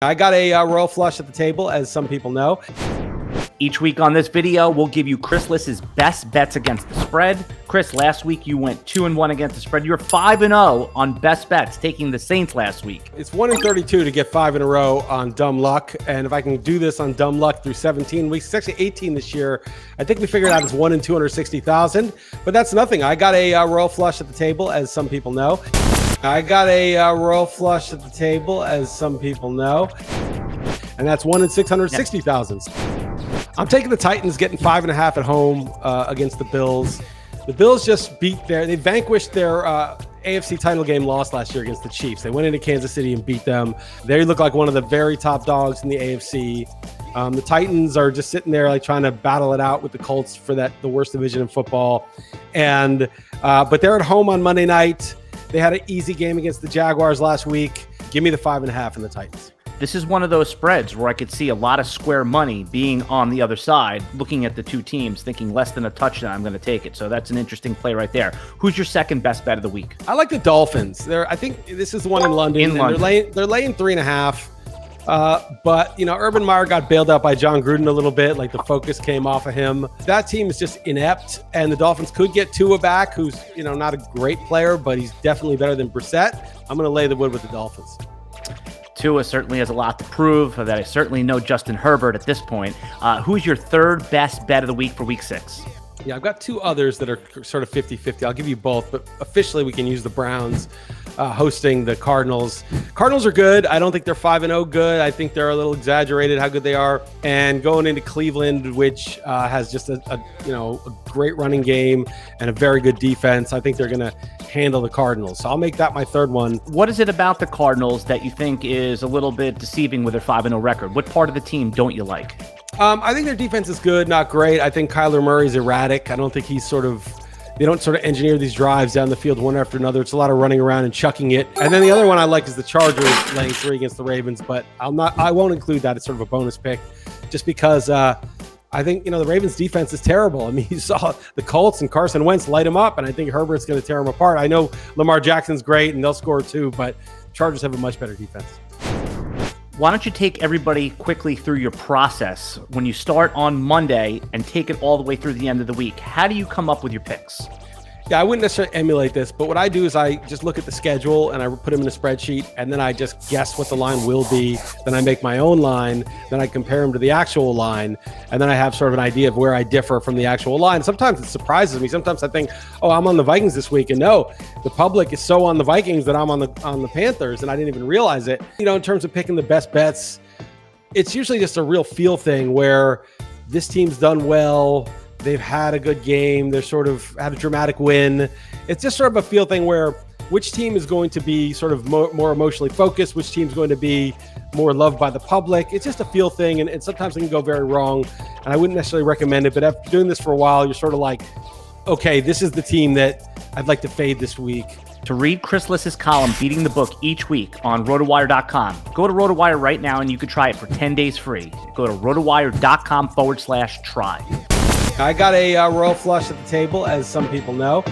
I got a royal flush at the table, as some people know. Each week on this video, we'll give you Chris Liss's best bets against the spread. Chris, last week you went 2-1 against the spread. You're 5-0 on best bets, taking the Saints last week. It's 1-32 to get 5 in a row on dumb luck. And if I can do this on dumb luck through 17 weeks, it's actually 18 this year. I think we figured out it's 1 in 260,000, but that's nothing. I got a royal flush at the table, as some people know. I got a royal flush at the table, as some people know. And that's 1 in 660,000. I'm taking the Titans, getting 5.5 at home against the Bills. The Bills just they vanquished their AFC title game loss last year against the Chiefs. They went into Kansas City and beat them. They look like one of the very top dogs in the AFC. The Titans are just sitting there like trying to battle it out with the Colts for the worst division in football. But they're at home on Monday night. They had an easy game against the Jaguars last week. Give me the 5.5 in the Titans. This is one of those spreads where I could see a lot of square money being on the other side, looking at the two teams, thinking less than a touchdown, I'm going to take it. So that's an interesting play right there. Who's your second best bet of the week? I like the Dolphins. I think this is the one in London. They're laying 3.5. But, Urban Meyer got bailed out by John Gruden a little bit. Like the focus came off of him. That team is just inept. And the Dolphins could get Tua back, who's, not a great player, but he's definitely better than Brissett. I'm going to lay the wood with the Dolphins. Tua certainly has a lot to prove. That I certainly know Justin Herbert at this point. Who's your third best bet of the week for week 6? Yeah, I've got two others that are sort of 50-50. I'll give you both, but officially we can use the Browns hosting the Cardinals. Cardinals are good. I don't think they're 5-0 good. I think they're a little exaggerated how good they are. And going into Cleveland, which has just a great running game and a very good defense, I think they're going to handle the Cardinals. So I'll make that my third one. What is it about the Cardinals that you think is a little bit deceiving with their 5-0 record? What part of the team don't you like? I think their defense is good, not great. I think Kyler Murray's erratic. I don't think they don't sort of engineer these drives down the field one after another. It's a lot of running around and chucking it. And then the other one I like is the Chargers laying 3 against the Ravens, but I won't include that. It's sort of a bonus pick just because I think, the Ravens defense is terrible. I mean, you saw the Colts and Carson Wentz light them up, and I think Herbert's going to tear them apart. I know Lamar Jackson's great and they'll score too, but Chargers have a much better defense. Why don't you take everybody quickly through your process when you start on Monday and take it all the way through the end of the week? How do you come up with your picks? Yeah, I wouldn't necessarily emulate this, but what I do is I just look at the schedule and I put them in a spreadsheet, and then I just guess what the line will be. Then I make my own line. Then I compare them to the actual line, and then I have sort of an idea of where I differ from the actual line. Sometimes it surprises me. Sometimes I think, oh, I'm on the Vikings this week, and no, the public is so on the Vikings that I'm on the Panthers, and I didn't even realize it. In terms of picking the best bets, it's usually just a real feel thing where this team's done well. They've had a good game. They're sort of had a dramatic win. It's just sort of a feel thing where which team is going to be sort of more emotionally focused, which team's going to be more loved by the public. It's just a feel thing, and sometimes it can go very wrong, and I wouldn't necessarily recommend it, but after doing this for a while, you're sort of like, okay, this is the team that I'd like to fade this week. To read Chris Liss's column, Beating the Book, each week on RotoWire.com, go to RotoWire right now, and you can try it for 10 days free. Go to RotoWire.com/try. I got a royal flush at the table, as some people know.